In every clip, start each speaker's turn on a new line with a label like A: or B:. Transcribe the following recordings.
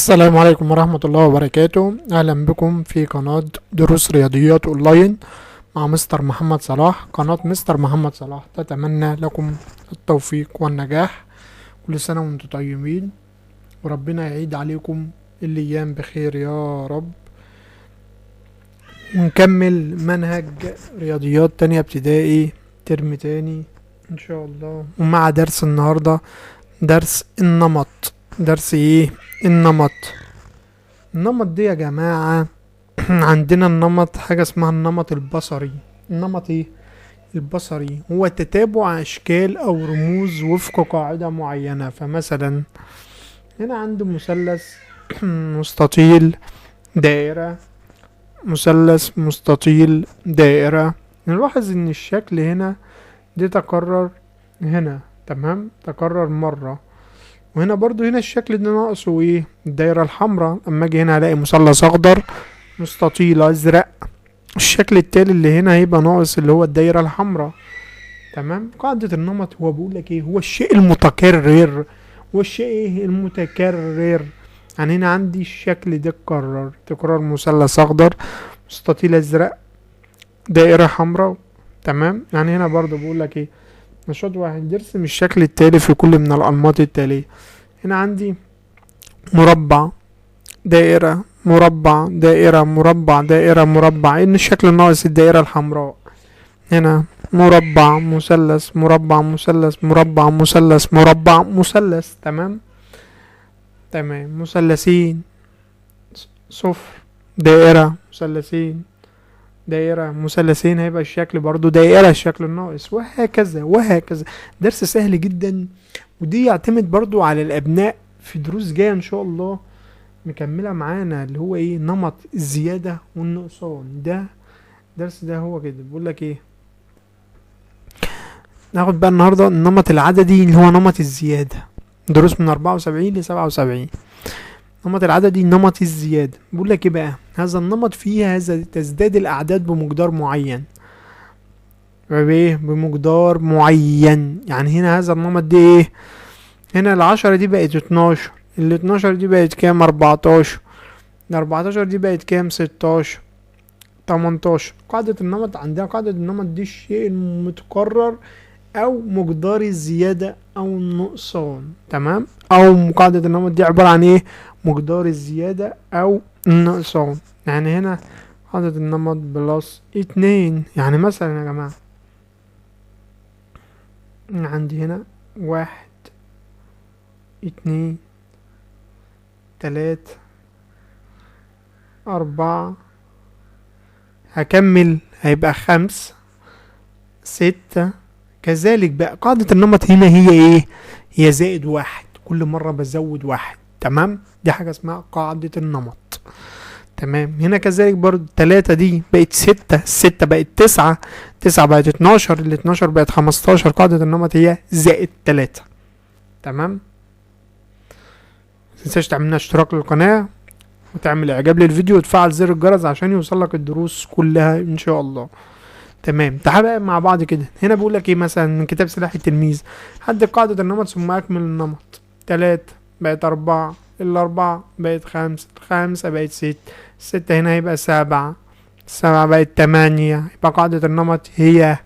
A: السلام عليكم ورحمة الله وبركاته. أهلا بكم في قناة دروس رياضيات أونلاين مع مستر محمد صلاح. قناة مستر محمد صلاح تتمنى لكم التوفيق والنجاح. كل سنة وانتم طيبين وربنا يعيد عليكم الأيام بخير يا رب. ونكمل منهج رياضيات تانية ابتدائي ترم تاني إن شاء الله، ومع درس النهاردة درس النمط. درس ايه؟ النمط. النمط دي يا جماعة عندنا النمط حاجة اسمها النمط البصري. النمط ايه؟ البصري هو تتابع اشكال او رموز وفق قاعدة معينة. فمثلا هنا عندي مثلث مستطيل دائرة، مثلث مستطيل دائرة. نلاحظ ان الشكل هنا دي تكرر هنا، تمام، تكرر مرة. وهنا برضو هنا الشكل ده ناقصه ايه؟ الدايرة الحمراء. اما اجي هنا الاقي مثلث اخضر مستطيل ازرق، الشكل التالي اللي هنا هيبقى ناقص اللي هو الدايرة الحمراء. تمام. قاعدة النمط هو بيقول لك ايه؟ هو الشيء المتكرر. والشيء ايه؟ المتكرر. يعني هنا عندي الشكل ده اتكرر تكرار، مثلث اخضر مستطيل ازرق دائرة حمراء. تمام. يعني هنا برضو بيقول لك ايه؟ نشاط واحد، يرسم الشكل التالي في كل من الأنماط التالية. هنا عندي مربع دائرة مربع دائرة مربع دائرة مربع، ان الشكل الناقص الدائرة الحمراء. هنا مربع مثلث مربع مثلث مربع مثلث مربع مثلث. تمام. تمام. مثلثين صفر دائرة مثلثين دائرة مثلثين، هيبقى الشكل برضو دائرة الشكل الناقص، وهكذا وهكذا. درس سهل جدا، ودي يعتمد برضو على الأبناء في دروس جاية إن شاء الله مكملة معانا، اللي هو إيه؟ نمط الزيادة والنقصان. ده درس ده هو كده بيقول لك إيه؟ ناخد بقى النهاردة النمط العددي اللي هو نمط الزيادة، دروس من 74 ل 77. نمط العددي نمط الزيادة. بيقول لك ايه بقى؟ هذا النمط فيه تزداد الأعداد بمقدار معين. بايه؟ بمقدار معين. يعني هنا هذا النمط دي ايه؟ هنا 10 دي بقت 12، 12 دي بقت كام؟ 14، 14 دي بقت كام؟ 16، 18. قاعدة النمط عندنا، قاعدة النمط دي الشيء المتكرر او مقدار الزيادة او النقصان. تمام. او قاعدة النمط دي عبارة عن ايه؟ مقدار الزيادة او النقصان. يعني هنا قاعدة النمط بلس 2. يعني مثلا يا جماعة عندي هنا 1 2 3 4، هكمل هيبقى 5 6. كذلك بقى قاعدة النمط هنا هي ايه؟ هي زائد 1، كل مرة بزود 1. تمام. دي حاجة اسمها قاعدة النمط. تمام. هنا كذلك برضو 3 دي بقت 6، 6 بقت 9، 9 بقت 12، 12 بقت 15. قاعدة النمط هي زائد 3. تمام. متنساش تعمل لنا اشتراك للقناة وتعمل اعجاب للفيديو وتفعل زر الجرس عشان يوصلك الدروس كلها ان شاء الله. تمام. تعال بقى مع بعض كده. هنا بيقول لك ايه مثلا من كتاب سلاح التلميذ؟ حدد قاعدة النمط ثم اكمل النمط. 3 بقت 4، 4 بقت 5، 5 بقت 6، 6 هنا هيبقى 7، 7 بقت 8. يبقى قاعدة النمط هي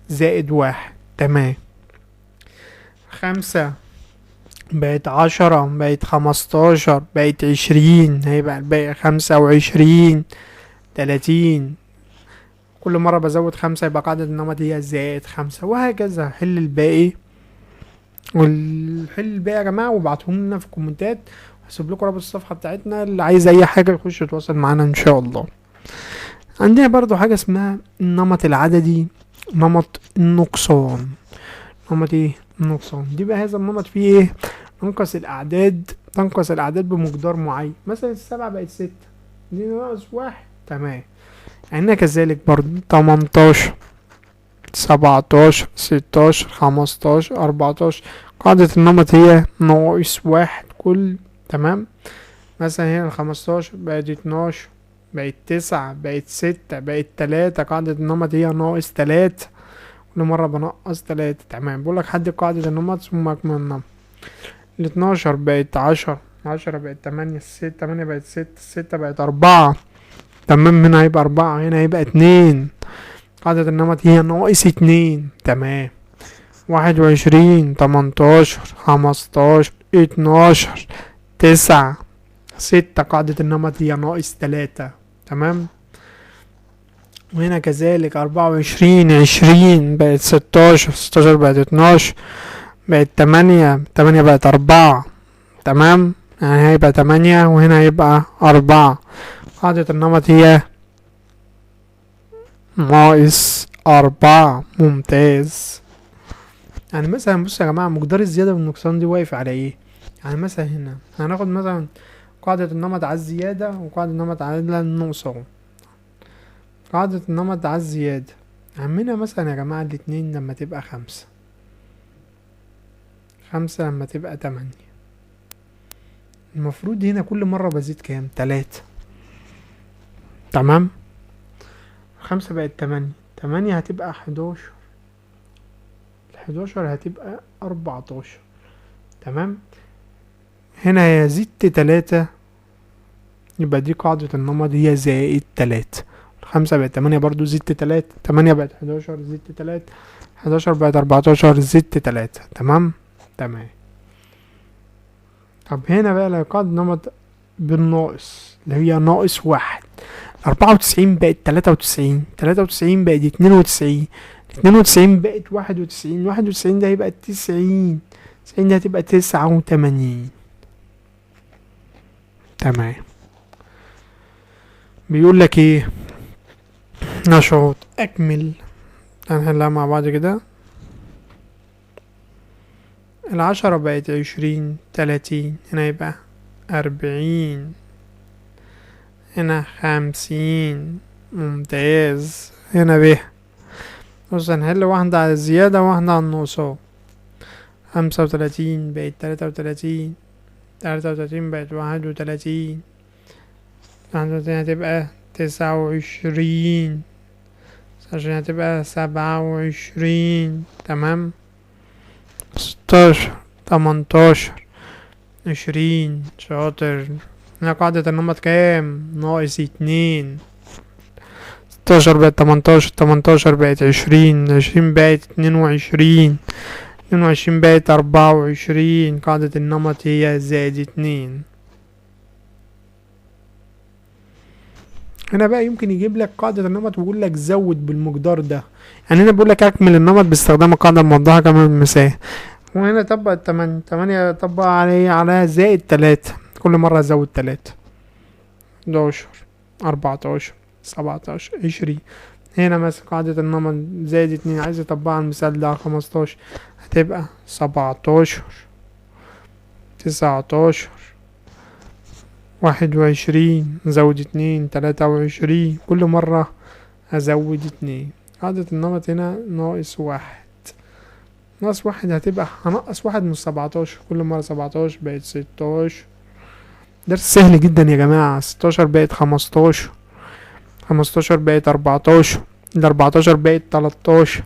A: زائد 1. تمام. 5 بقت 10 بقت 15 بقت 20، هيبقى الباقي 25 30. كل مرة بزود 5 يبقى قاعدة النمط هي زائد 5، وهكذا. حل الباقي والحل الباقي يا جماعة وابعتهم لنا في الكومنتات، هسيب لكم رابط الصفحة بتاعتنا، اللي عايز اي حاجة يخش يتواصل معانا ان شاء الله. عندنا برضو حاجة اسمها النمط العددي نمط النقصان. نمط ايه؟ النقصان. دي بقى هذا النمط فيه ايه؟ تنقص الاعداد بمقدار معين. مثلا 7 بقت 6، دي ناقص 1. تمام. هنا كذلك برضو 18 17 16 15 14. قاعدة النمط هي ناقص 1 كل. تمام. مثلا هنا 15 بقت 12 بقت 9 بقت 6 بقت 3. قاعدة النمط هي ناقص 3، كل مرة بنقص 3. تمام. بقولك حدد قاعدة النمط ثم اكمل النمط. 12 بقت 10، 10 بقت 8، 8 بقت 6، 6 بقت 4. تمام، هنا هيبقى 4، هنا هيبقى 2. قاعدة النمط هي ناقص 2. تمام. 21، 18، 15، 12، 9، 6. قاعدة النمط هي ناقص 3. تمام. وهنا كذلك 24، 20 بقت 16، 16 بقت 12، بقت 8، 8 بقت 4. تمام، يعني هيبقى 8 وهنا هيبقى 4. قاعدة النمط هي ناقص 4. ممتاز. يعني مثلا بص يا جماعة، مقدار الزيادة والنقصان دي واقف على ايه؟ يعني مثلا هنا هناخد مثلا قاعدة النمط على الزيادة وقاعدة النمط على النقصان. قاعدة النمط على الزيادة عمنا مثلا يا جماعة الاتنين لما تبقى 5، 5 لما تبقى 8. المفروض هنا كل مرة بزيد كام؟ 3. تمام. 5 بقت 8، 8 هتبقى 11، 11 هتبقى 14. تمام. هنا هي زدت 3، يبقى دي قاعدة النمط هي زائد 3. 5 بقت 8 برضو زدت 3، 8 بقت 11 زدت 3، 11 بقت 14 زدت 3. تمام. تمام. طب هنا بقى لو قاعدة النمط بالناقص اللي هي ناقص 1، 94 بقت 93، 93 بقت 92، 92 بقت 91، 91 ده هيبقى 90، 90 ده هتبقى 89. تمام. بيقول لك ايه؟ نشاط اكمل. هنحلها مع بعض كده. 10 بقت 20، 30 هنا يبقى 40، هنا 50. ممتاز. هنا ب. بص هنحل واحدة على الزيادة وواحدة على النقصان. 35 بقت 33، 33 بقت 31، 31 هتبقى 29، 29 هتبقى 27. تمام. 16، 18، 20. شاطر. هنا قاعدة النمط كام؟ ناقص 2. 16 بقت 18، 18 بقت 20، 20 بقت 22، 22 بقت 24. قاعدة النمط هي زائد 2. هنا بقى يمكن يجيب لك قاعدة النمط ويقول لك زود بالمقدار ده. يعني هنا بيقول لك اكمل النمط باستخدام القاعدة الموضحة كما بالمثال. وهنا طبق 8، 8 طبق على زائد 3. كل مرة ازود 3. 11، 14، 17، 20. هنا مثلا قاعدة النمط زائد 2 عايز اطبقها على المثال ده على 15، هتبقى 17، 19، 21. زود 2، 23. كل مرة هزود 2. قاعدة النمط هنا ناقص 1. ناقص 1 هتبقى هنقص 1 من 17. كل مرة 17 بقت 16. درس سهل جدا يا جماعة. 16 بقت 15، 15 بقت 14، 14 بقت 13.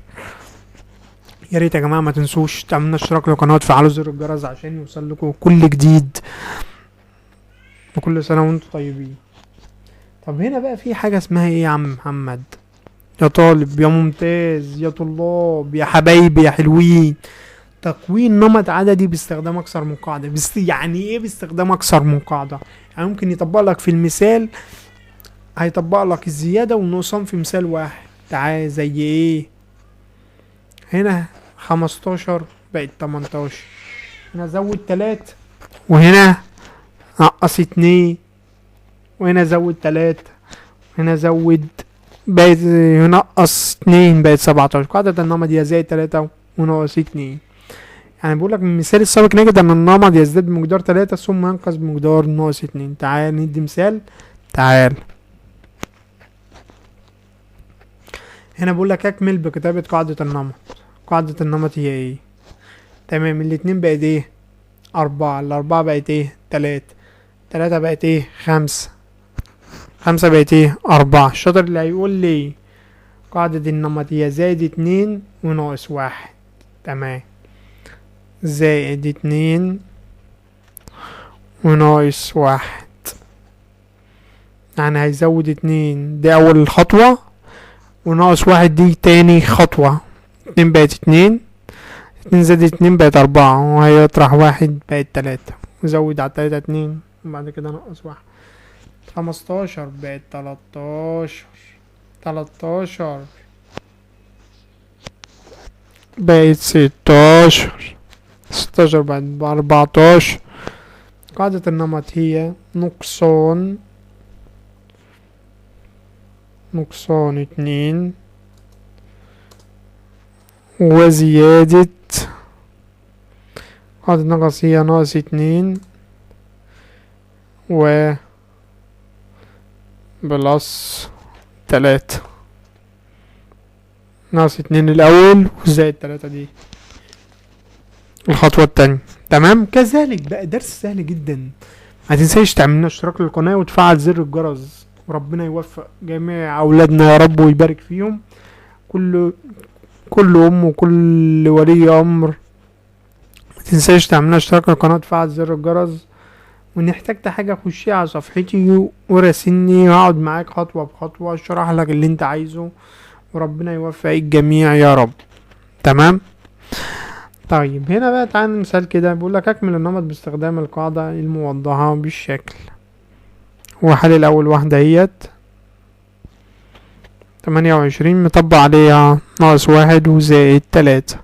A: يا ريت يا جماعة ما تنسوش تعملوا اشتراك للقناة وتفعلوا زر الجرس عشان يوصل لكم كل جديد. وكل سنة وانتم طيبين. طب هنا بقى في حاجة اسمها ايه يا عم محمد؟ يا طالب يا ممتاز يا طلاب يا حبايبي يا حلوين، تكوين نمط عددي باستخدام اكثر من قاعدة. بس يعني ايه باستخدام اكثر من قاعدة؟ يعني ممكن يطبق لك في المثال، هيطبق لك الزيادة والنقصان في مثال واحد. تعال زي ايه؟ هنا 15 بقت 18، هنا زود 3، وهنا نقص 2، وهنا زود 3، هنا زود بقت ينقص 2 بقت 17. قاعدة النمط هي زائد 3 وناقص 2. يعني بقول لك من المثال السابق نجد ان النمط يزداد بمقدار 3 ثم ينقص بمقدار ناقص 2. تعال ندي مثال. تعال هنا بقول لك اكمل بكتابة قاعدة النمط. قاعدة النمط هي ايه؟ تمام. الاتنين بقت ايه؟ 4. الأربعة بقت ايه؟ 3. 3 بقت ايه؟ 5. 5 بقت ايه؟ 4. الشاطر اللي هيقول لي قاعدة النمط هي زائد 2 وناقص 1. تمام. زائد 2 وناقص 1. يعني هيزود 2، دي اول خطوة، وناقص 1 دي تاني خطوة. 2 بقت 2، 2 زائد 2 بقت 4، وهيطرح 1 بقت 3، وزود على 3 2، وبعد كده نقص 1. 15 بقت 13، 13 بقت 16، 16 بقت 14. قاعدة النمط هي نقصان 2 وزيادة. قاعدة النقص هي ناقص 2 و بلس 3. ناقص 2 الأول وزائد 3 دي الخطوة التانية. تمام. كذلك بقى درس سهل جدا. ما تنساش تعمل لنا اشتراك للقناة وتفعل زر الجرس، وربنا يوفق جميع أولادنا يا رب ويبارك فيهم. كل أم وكل ولي أمر ما تنساش تعمل لنا اشتراك للقناة وتفعل زر الجرس. وان احتجت حاجة خشي على صفحتي وراسلني، هقعد معاك خطوة بخطوة اشرح لك اللي انت عايزه، وربنا يوفق الجميع يا رب. تمام. طيب هنا بقى تعالى مثال كده، بيقول لك اكمل النمط باستخدام القاعدة الموضحة بالشكل. وحل الاول واحدة هيت 28 مطبق عليها ناقص 1 وزائد 3.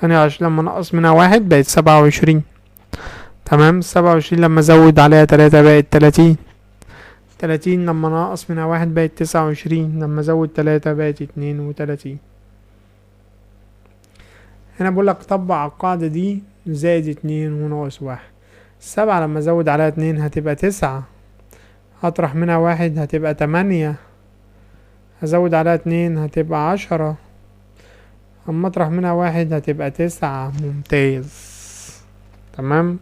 A: 28 لما نقص منها 1 بقت 27. تمام. 27 لما زود عليها 3 بقت 30. 30 لما نقص منها 1 بقت 29، لما زود 3 بقت 32. هنا بقول لك طبق على القاعدة دي زائد 2 وناقص 1. 7 لما زود عليها 2 هتبقى 9، هطرح منها 1 هتبقى 8، هزود عليها 2 هتبقى 10، اما اطرح منها 1 هتبقى 9. ممتاز. تمام.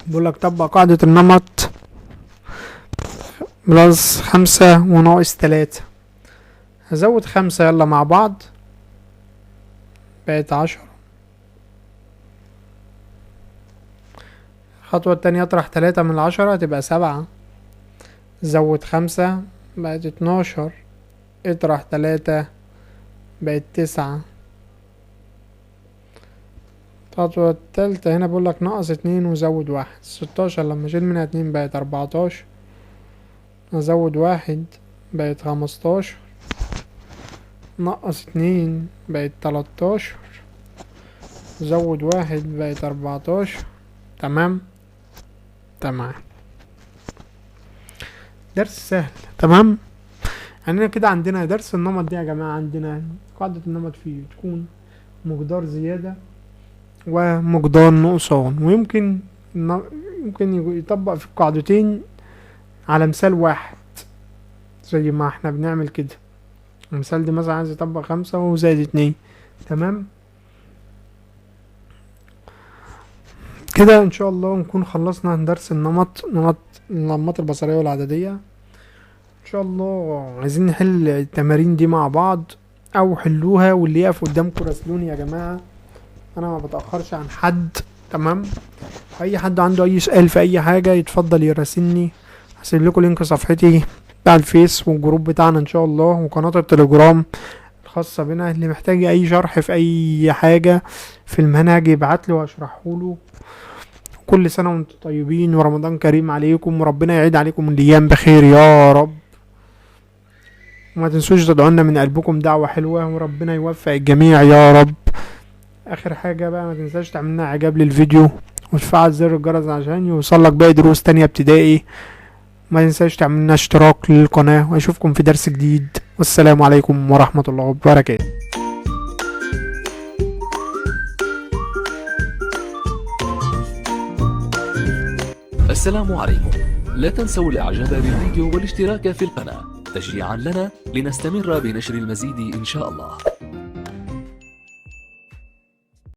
A: بقول لك طبق قاعدة النمط بلس 5 وناقص 3. هزود 5 يلا مع بعض بقت 10. الخطوة التانية اطرح 3 من 10 هتبقى 7. زود 5 بقت 12. اطرح 3 بقت 9. الخطوة التالتة هنا بقولك نقص 2 وزود 1. 16 لما اشيل منها 2 بقت 14. ازود 1 بقت 15. نقص 2 بقت 13. زود 1 بقت 14. تمام. درس سهل. تمام. يعني كده عندنا درس النمط دي يا جماعة. عندنا قاعدة النمط فيه تكون مقدار زيادة ومقدار نقصان، ويمكن يطبق في القاعدتين على مثال واحد زي ما احنا بنعمل كده. المثال دي مثلا عايز يطبق 5 وزائد 2. تمام. كده ان شاء الله نكون خلصنا درس النمط البصرية والعددية. ان شاء الله عايزين نحل التمارين دي مع بعض او حلوها، واللي يقف قدامكم راسلوني يا جماعة، انا ما بتأخرش عن حد. تمام. اي حد عنده اي سؤال في اي حاجة يتفضل يراسلني. هسيب لكم لينك صفحتي بتاع الفيس والجروب بتاعنا ان شاء الله، وقناة التليجرام الخاصة بنا. اللي محتاج اي شرح في اي حاجة في المنهج يبعتلي واشرحهوله. كل سنة وانتم طيبين ورمضان كريم عليكم، وربنا يعيد عليكم الايام بخير يا رب. وما تنسوش تدعونا من قلبكم دعوة حلوة، وربنا يوفق الجميع يا رب. اخر حاجة بقى ما تنساش تعملنا اعجاب للفيديو وتفعل زر الجرس عشان يوصلك باقي دروس تانية ابتدائي. ما تنساش تعملنا اشتراك للقناة، واشوفكم في درس جديد، والسلام عليكم ورحمة الله وبركاته.
B: السلام عليكم. لا تنسوا الاعجاب بالفيديو والاشتراك في القناة تشجيعا لنا لنستمر بنشر المزيد ان شاء الله.